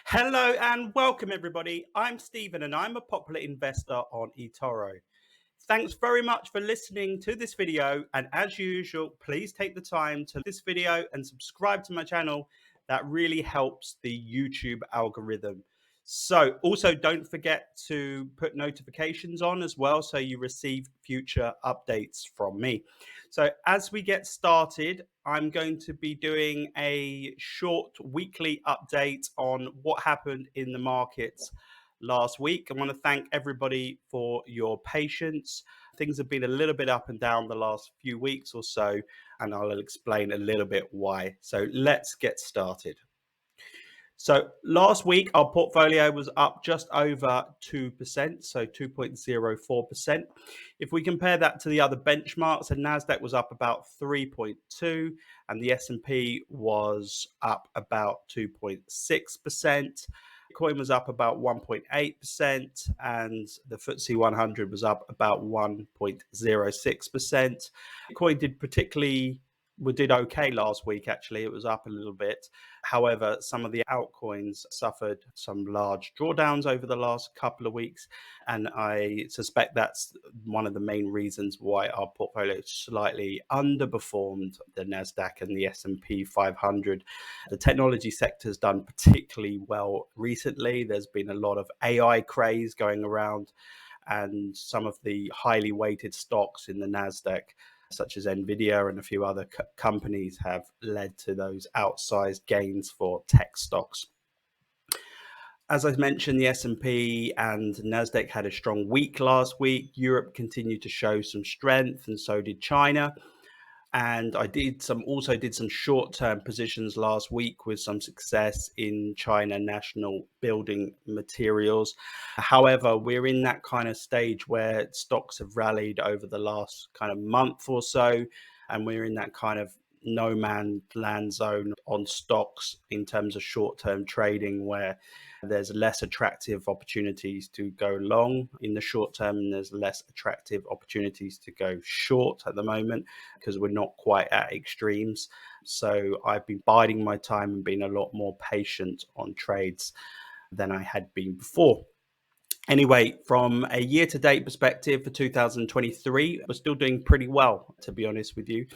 Hello and welcome, everybody. I'm Stephen and I'm a popular investor on eToro. Thanks very much for listening to this video. And as usual, please take the time to this video and subscribe to my channel. That really helps the YouTube algorithm. So also don't forget to put notifications on as well so you receive future updates from me. So as we get started, I'm going to be doing a short weekly update on what happened in the markets last week. I want to thank everybody for your patience. Things have been a little bit up and down the last few weeks or so, and I'll explain a little bit why. So let's get started. So last week, our portfolio was up just over 2%, so 2.04%. If we compare that to the other benchmarks, the Nasdaq was up about 3.2, and the S&P was up about 2.6%. Bitcoin was up about 1.8%, and the FTSE 100 was up about 1.06%. Bitcoin did okay last week. Actually, it was up a little bit. However, some of the altcoins suffered some large drawdowns over the last couple of weeks, and I suspect that's one of the main reasons why our portfolio slightly underperformed the Nasdaq and the S&P 500. The technology sector has done particularly well recently. There's been a lot of AI craze going around, and some of the highly weighted stocks in the Nasdaq, such as Nvidia and a few other companies, have led to those outsized gains for tech stocks. As I mentioned, the S&P and Nasdaq had a strong week last week. Europe continued to show some strength, and so did China. And I also did some short-term positions last week with some success in China national building materials. However, we're in that kind of stage where stocks have rallied over the last kind of month or so, and we're in that kind of no man's land zone on stocks in terms of short-term trading, where there's less attractive opportunities to go long in the short term, and there's less attractive opportunities to go short at the moment because we're not quite at extremes. So I've been biding my time and being a lot more patient on trades than I had been before. Anyway, from a year-to-date perspective for 2023, we're still doing pretty well, to be honest with you.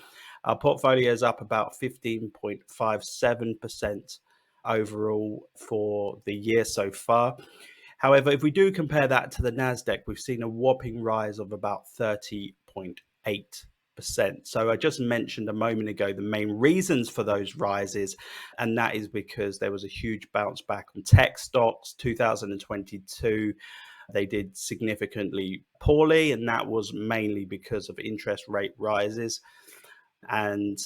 Our portfolio is up about 15.57% overall for the year so far. However, if we do compare that to the Nasdaq, we've seen a whopping rise of about 30.8%. So I just mentioned a moment ago the main reasons for those rises, and that is because there was a huge bounce back on tech stocks. 2022, they did significantly poorly, and that was mainly because of interest rate rises. And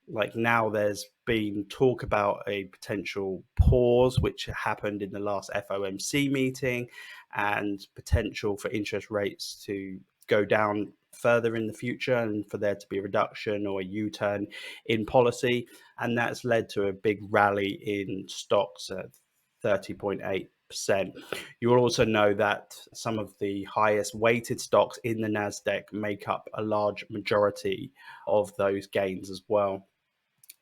like now, there's been talk about a potential pause, which happened in the last FOMC meeting, and potential for interest rates to go down further in the future and for there to be a reduction or a U-turn in policy. And that's led to a big rally in stocks at 30.8%. You will also know that some of the highest weighted stocks in the Nasdaq make up a large majority of those gains as well.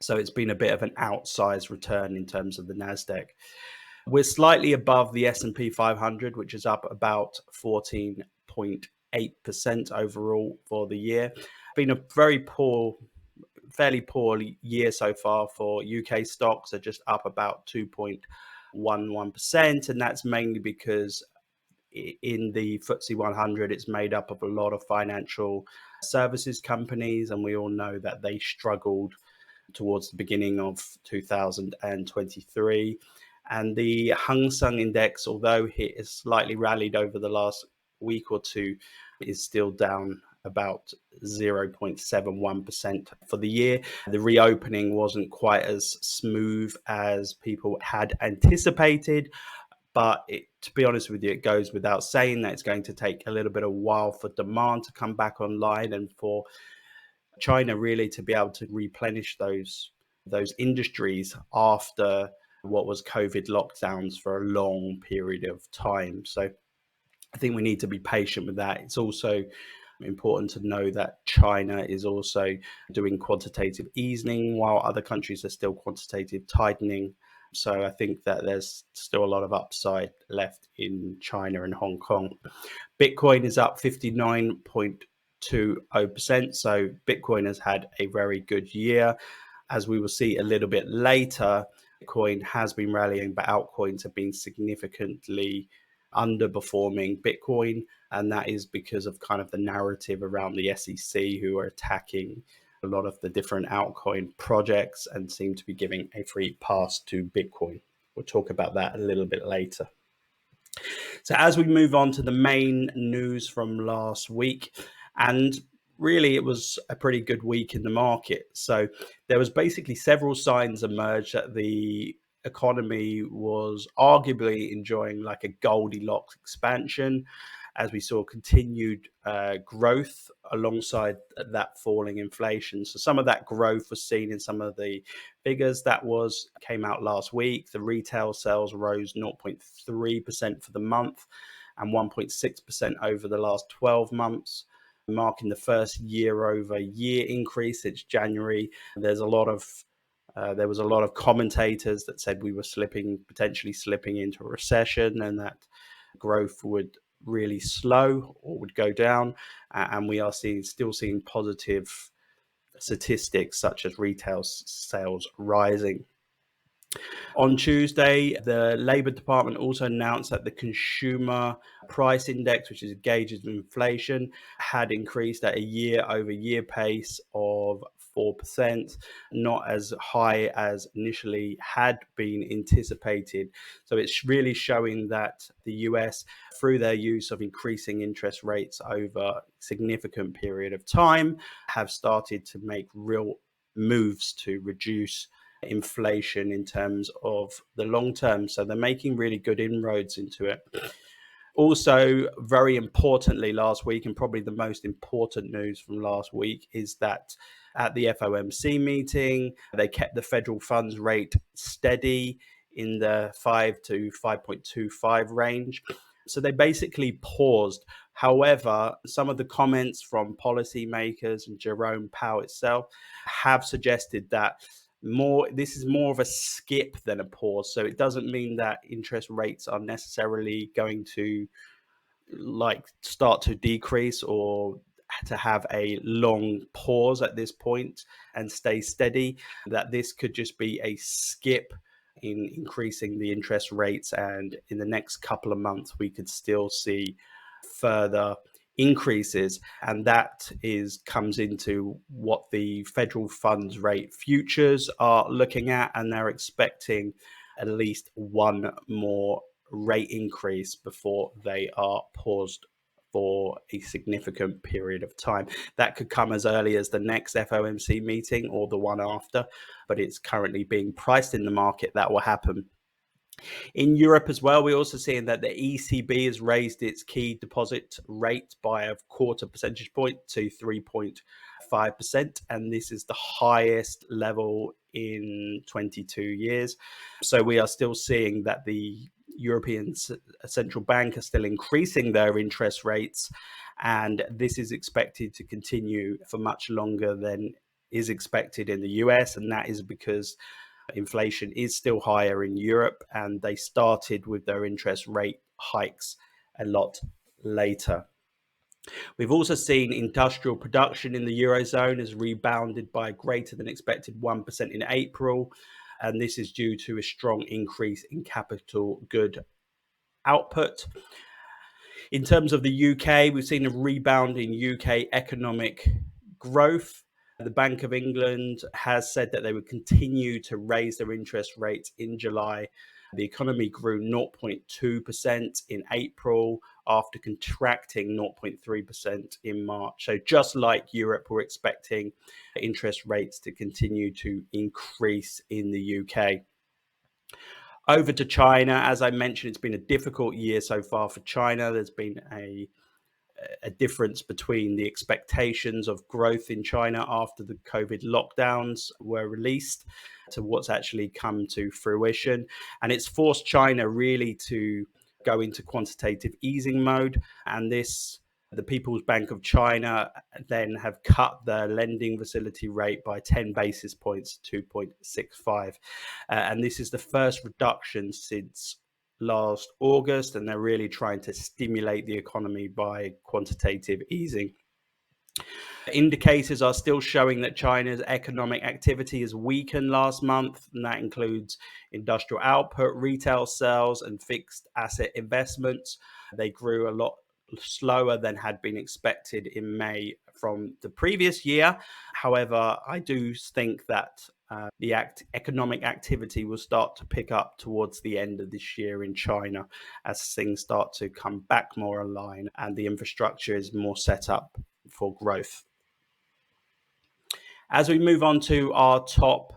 So it's been a bit of an outsized return in terms of the Nasdaq. We're slightly above the S&P 500, which is up about 14.8% overall for the year. Been a fairly poor year so far for UK stocks. Are just up about 2.11%, and that's mainly because in the FTSE 100, it's made up of a lot of financial services companies, and we all know that they struggled towards the beginning of 2023. And the Hang Seng Index, although it has slightly rallied over the last week or two, is still down about 0.71% for the year. The reopening wasn't quite as smooth as people had anticipated, but to be honest with you, it goes without saying that it's going to take a little bit of a while for demand to come back online and for China really to be able to replenish those industries after what was COVID lockdowns for a long period of time. So I think we need to be patient with that. It's also important to know that China is also doing quantitative easing while other countries are still quantitative tightening. So I think that there's still a lot of upside left in China and Hong Kong. Bitcoin is up 59.20%. So Bitcoin has had a very good year. As we will see a little bit later, Bitcoin has been rallying, but altcoins have been significantly underperforming Bitcoin. And that is because of kind of the narrative around the SEC, who are attacking a lot of the different altcoin projects and seem to be giving a free pass to Bitcoin. We'll talk about that a little bit later. So as we move on to the main news from last week, and really it was a pretty good week in the market. So there was basically several signs emerged that the economy was arguably enjoying like a Goldilocks expansion, as we saw continued growth alongside that falling inflation. So some of that growth was seen in some of the figures that came out last week. The retail sales rose 0.3% for the month and 1.6% over the last 12 months, marking the first year-over-year increase since January. There was a lot of commentators that said we were potentially slipping into a recession, and that growth would really slow or would go down, and we are still seeing positive statistics such as retail sales rising. On Tuesday, the Labour Department also announced that the Consumer Price Index, which is a gauge of inflation, had increased at a year-over-year pace of 4%, not as high as initially had been anticipated. So it's really showing that the US, through their use of increasing interest rates over a significant period of time, have started to make real moves to reduce inflation in terms of the long term. So they're making really good inroads into it. Also, very importantly last week, and probably the most important news from last week, is that at the FOMC meeting, they kept the federal funds rate steady in the 5 to 5.25 range. So they basically paused. However, some of the comments from policymakers and Jerome Powell itself have suggested that this is more of a skip than a pause. So it doesn't mean that interest rates are necessarily going to start to decrease or to have a long pause at this point and stay steady. That this could just be a skip in increasing the interest rates, and in the next couple of months we could still see further increases, and that comes into what the federal funds rate futures are looking at, and they're expecting at least one more rate increase before they are paused for a significant period of time. That could come as early as the next FOMC meeting or the one after, but it's currently being priced in the market that will happen. In Europe as well, we're also seeing that the ECB has raised its key deposit rate by a quarter percentage point to 3.5%, and this is the highest level in 22 years. So we are still seeing that the European Central Bank are still increasing their interest rates, and this is expected to continue for much longer than is expected in the US, and that is because inflation is still higher in Europe, and they started with their interest rate hikes a lot later. We've also seen industrial production in the Eurozone has rebounded by greater than expected 1% in April, and this is due to a strong increase in capital good output. In terms of the UK, we've seen a rebound in UK economic growth. The Bank of England has said that they would continue to raise their interest rates in July. The economy grew 0.2% in April after contracting 0.3% in March. So just like Europe, we're expecting interest rates to continue to increase in the UK. Over to China. As I mentioned, it's been a difficult year so far for China. There's been a difference between the expectations of growth in China after the COVID lockdowns were released to what's actually come to fruition. And it's forced China really to go into quantitative easing mode. And this The People's Bank of China then have cut their lending facility rate by 10 basis points to 2.65. And this is the first reduction since last August, and they're really trying to stimulate the economy by quantitative easing. Indicators are still showing that China's economic activity has weakened last month, and that includes industrial output, retail sales, and fixed asset investments. They grew a lot slower than had been expected in May from the previous year. However, I do think that the economic activity will start to pick up towards the end of this year in China as things start to come back more aligned and the infrastructure is more set up for growth. As we move on to our top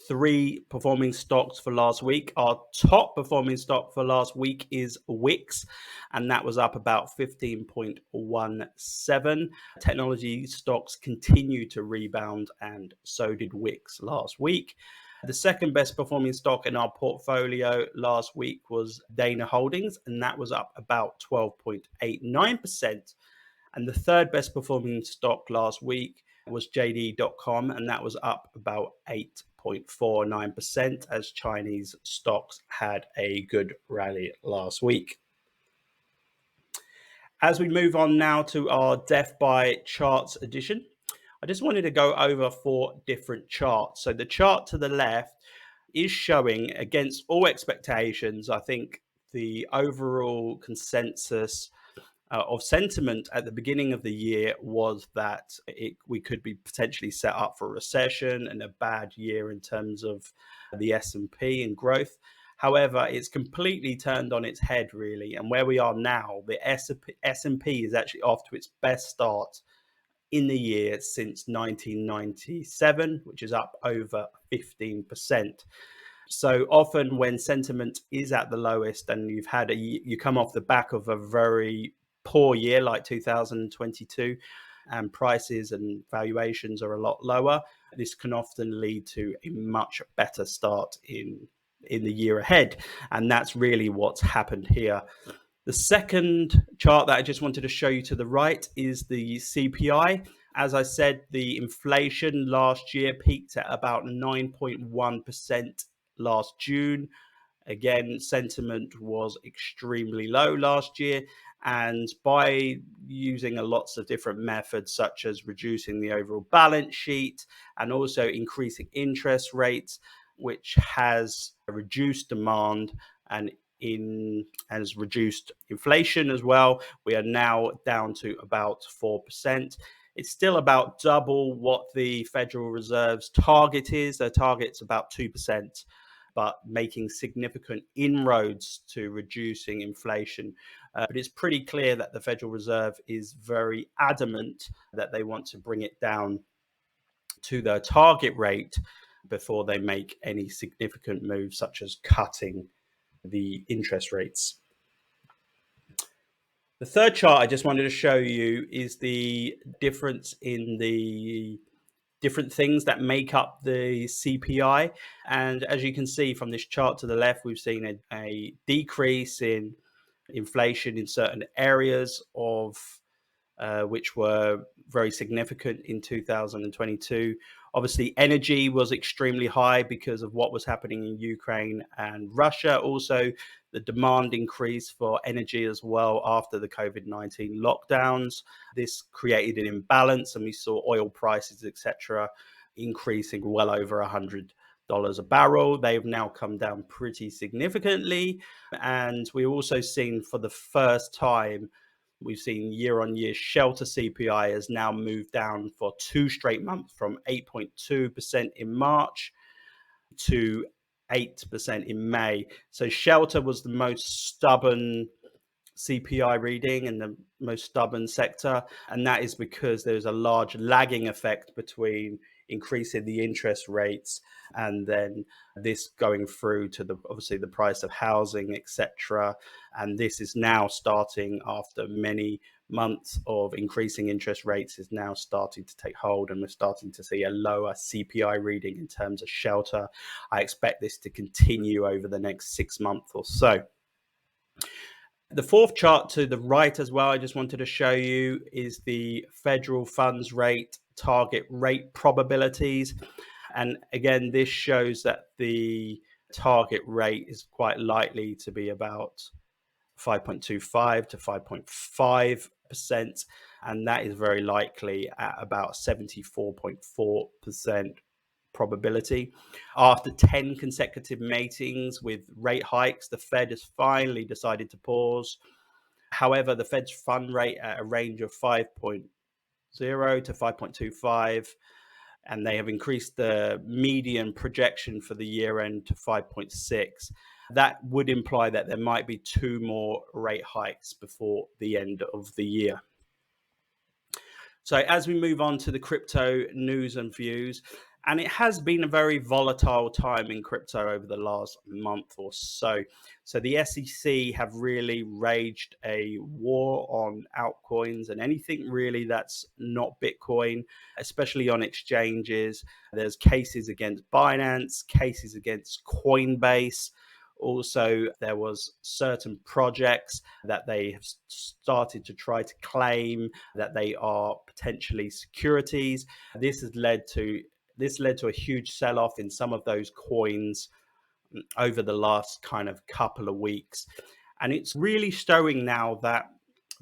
3 performing stocks for last week, our top performing stock for last week is Wix, and that was up about 15.17. Technology stocks continue to rebound, and so did Wix last week. The second best performing stock in our portfolio last week was Dana Holdings, and that was up about 12.89%. And the third best performing stock last week was JD.com, and that was up about 8.49% as Chinese stocks had a good rally last week. As we move on now to our Death by Charts edition, I just wanted to go over 4 different charts. So the chart to the left is showing, against all expectations, I think the overall consensus of sentiment at the beginning of the year was that we could be potentially set up for a recession and a bad year in terms of the S&P and growth. However, it's completely turned on its head, really. And where we are now, the S&P is actually off to its best start in the year since 1997, which is up over 15%. So often when sentiment is at the lowest and you come off the back of a very poor year like 2022 and prices and valuations are a lot lower, this can often lead to a much better start in the year ahead. And that's really what's happened here. The second chart that I just wanted to show you to the right is the CPI. As I said, the inflation last year peaked at about 9.1% last June. Again, sentiment was extremely low last year, and by using lots of different methods such as reducing the overall balance sheet and also increasing interest rates, which has reduced demand and has reduced inflation as well, we are now down to about 4%. It's still about double what the Federal Reserve's target is. Their target's about 2%. But making significant inroads to reducing inflation. But it's pretty clear that the Federal Reserve is very adamant that they want to bring it down to their target rate before they make any significant moves, such as cutting the interest rates. The third chart I just wanted to show you is the difference in the different things that make up the CPI. And as you can see from this chart to the left, we've seen a decrease in inflation in certain areas of which were very significant in 2022. Obviously, energy was extremely high because of what was happening in Ukraine and Russia. Also, the demand increased for energy as well after the COVID-19 lockdowns. This created an imbalance, and we saw oil prices, etc., increasing well over $100 a barrel. They've now come down pretty significantly. And we've also seen, for the first time, we've seen year-on-year shelter CPI has now moved down for 2 straight months, from 8.2% in March to 8% in May. So shelter was the most stubborn CPI reading and the most stubborn sector, and that is because there's a large lagging effect between increasing the interest rates and then this going through to obviously the price of housing, etc. And this is now starting, after many months of increasing interest rates, is now starting to take hold, and we're starting to see a lower CPI reading in terms of shelter. I expect this to continue over the next 6 months or so. The fourth chart to the right as well, I just wanted to show you, is the federal funds rate target rate probabilities. And again, this shows that the target rate is quite likely to be about 5.25 to 5.5%, and that is very likely at about 74.4% probability. After 10 consecutive meetings with rate hikes, the Fed has finally decided to pause. However, the Fed's fund rate at a range of 5.0 to 5.25, and they have increased the median projection for the year end to 5.6. That would imply that there might be 2 more rate hikes before the end of the year. So as we move on to the crypto news and views, and it has been a very volatile time in crypto over the last month or so. So the SEC have really waged a war on altcoins and anything really that's not Bitcoin, especially on exchanges. There's cases against Binance, cases against Coinbase. Also, there was certain projects that they have started to try to claim that they are potentially securities. This led to a huge sell-off in some of those coins over the last kind of couple of weeks. And it's really showing now that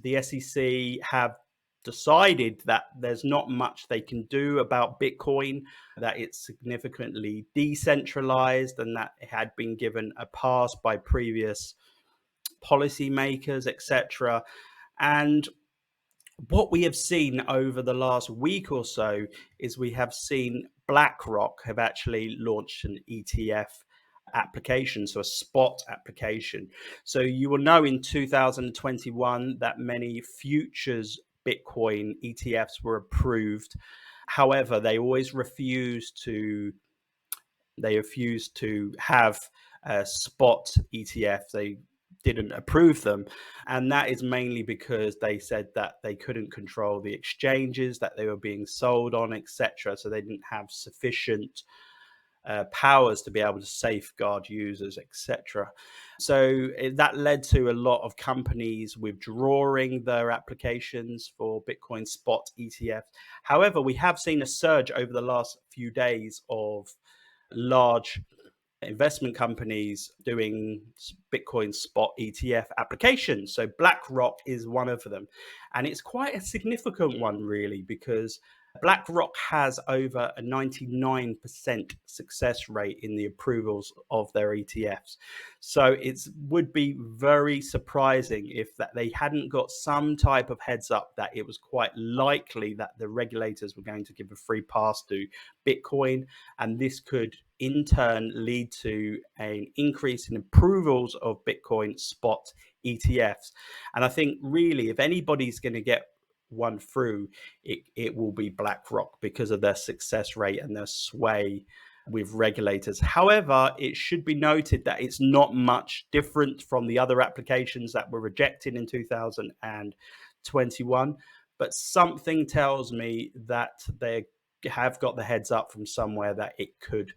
the SEC have decided that there's not much they can do about Bitcoin, that it's significantly decentralized, and that it had been given a pass by previous policymakers, etc. And what we have seen over the last week or so is we have seen BlackRock have actually launched an ETF application, so a spot application. So you will know in 2021 that many futures Bitcoin ETFs were approved. However, they always refused to have a spot ETF. They didn't approve them, and that is mainly because they said that they couldn't control the exchanges that they were being sold on, etc. So they didn't have sufficient powers to be able to safeguard users, etc. So that led to a lot of companies withdrawing their applications for Bitcoin spot ETFs. However, we have seen a surge over the last few days of large investment companies doing Bitcoin spot ETF applications. So BlackRock is one of them. And it's quite a significant one, really, because BlackRock has over a 99% success rate in the approvals of their ETFs. So it would be very surprising if that they hadn't got some type of heads up that it was quite likely that the regulators were going to give a free pass to Bitcoin, and this could in turn lead to an increase in approvals of Bitcoin spot ETFs. And I think really, if anybody's going to get one through, it will be BlackRock because of their success rate and their sway with regulators. However, it should be noted that it's not much different from the other applications that were rejected in 2021, but something tells me that they have got the heads up from somewhere that it could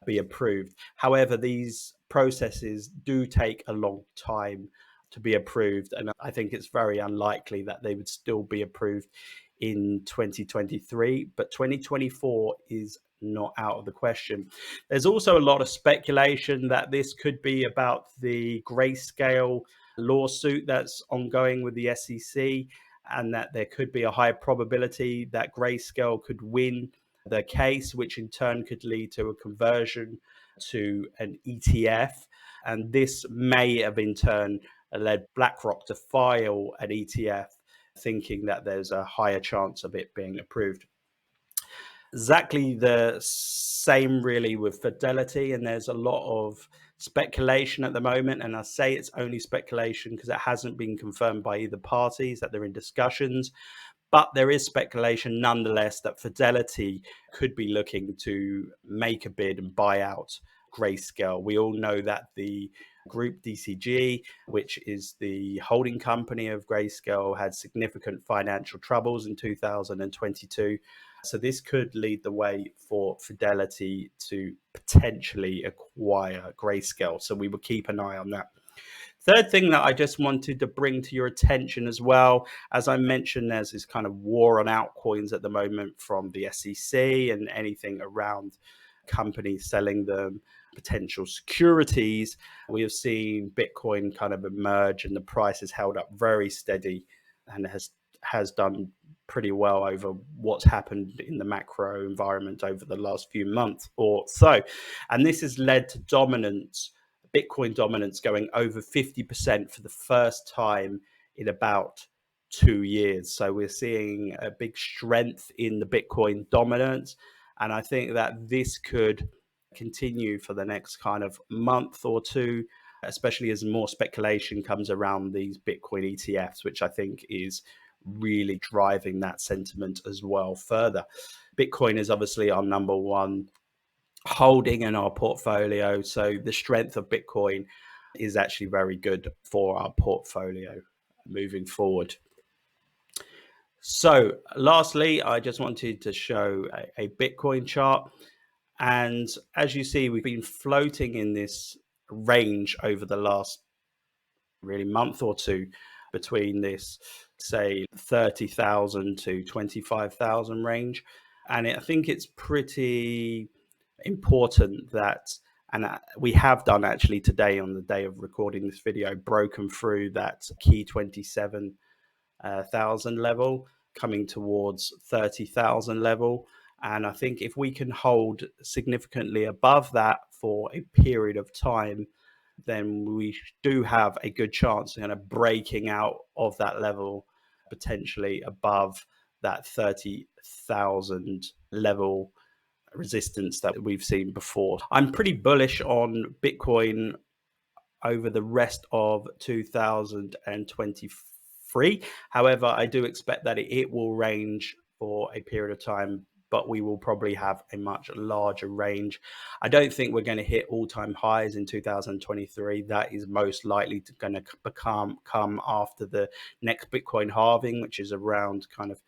be approved. However, these processes do take a long time to be approved, and I think it's very unlikely that they would still be approved in 2023, but 2024 is not out of the question. There's also a lot of speculation that this could be about the Grayscale lawsuit that's ongoing with the SEC, and that there could be a high probability that Grayscale could win the case, which in turn could lead to a conversion to an ETF. And this may have in turn led BlackRock to file an ETF, thinking that there's a higher chance of it being approved. Exactly the same really with Fidelity, and there's a lot of speculation at the moment, and I say it's only speculation because it hasn't been confirmed by either parties that they're in discussions. But there is speculation nonetheless that Fidelity could be looking to make a bid and buy out Grayscale. We all know that the group DCG, which is the holding company of Grayscale, had significant financial troubles in 2022. So this could lead the way for Fidelity to potentially acquire Grayscale. So we will keep an eye on that. Third thing that I just wanted to bring to your attention as well, as I mentioned, there's this kind of war on altcoins at the moment from the SEC and anything around companies selling them potential securities. We have seen Bitcoin kind of emerge and the price has held up very steady and has done pretty well over what's happened in the macro environment over the last few months or so. And this has led to Bitcoin dominance going over 50% for the first time in about 2 years. So we're seeing a big strength in the Bitcoin dominance. And I think that this could continue for the next kind of month or two, especially as more speculation comes around these Bitcoin ETFs, which I think is really driving that sentiment as well further. Bitcoin is obviously our number one holding in our portfolio. So the strength of Bitcoin is actually very good for our portfolio moving forward. So lastly, I just wanted to show a Bitcoin chart. And as you see, we've been floating in this range over the last really month or two between this, say, 30,000 to 25,000 range. And I think it's pretty important that, and we have done actually today on the day of recording this video, broken through that key 27,000 level, coming towards 30,000 level. And I think if we can hold significantly above that for a period of time, then we do have a good chance of kind of breaking out of that level, potentially above that 30,000 level resistance that we've seen before. I'm pretty bullish on Bitcoin over the rest of 2023. However, I do expect that it will range for a period of time, but we will probably have a much larger range. I don't think we're going to hit all-time highs in 2023. That is most likely going to come after the next Bitcoin halving, which is around kind of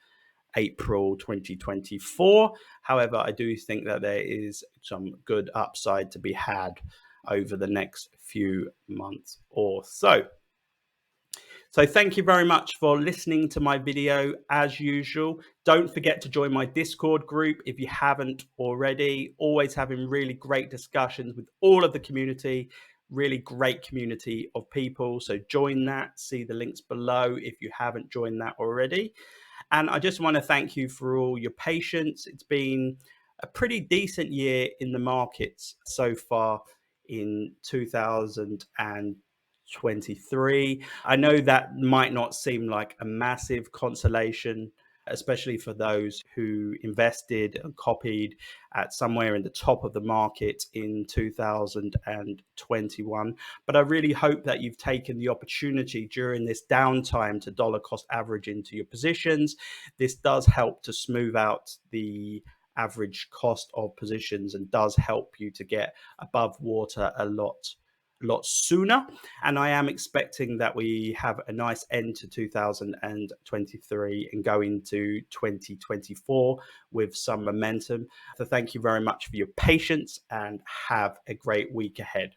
April 2024. However, I do think that there is some good upside to be had over the next few months or so. So thank you very much for listening to my video. As usual, don't forget to join my Discord group if you haven't already. Always having really great discussions with all of the community, really great community of people. So join that, see the links below if you haven't joined that already. And I just want to thank you for all your patience. It's been a pretty decent year in the markets so far in 2023. I know that might not seem like a massive consolation, especially for those who invested and copied at somewhere in the top of the market in 2021. But I really hope that you've taken the opportunity during this downtime to dollar cost average into your positions. This does help to smooth out the average cost of positions and does help you to get above water a lot sooner. And I am expecting that we have a nice end to 2023 and go into 2024 with some momentum. So thank you very much for your patience and have a great week ahead.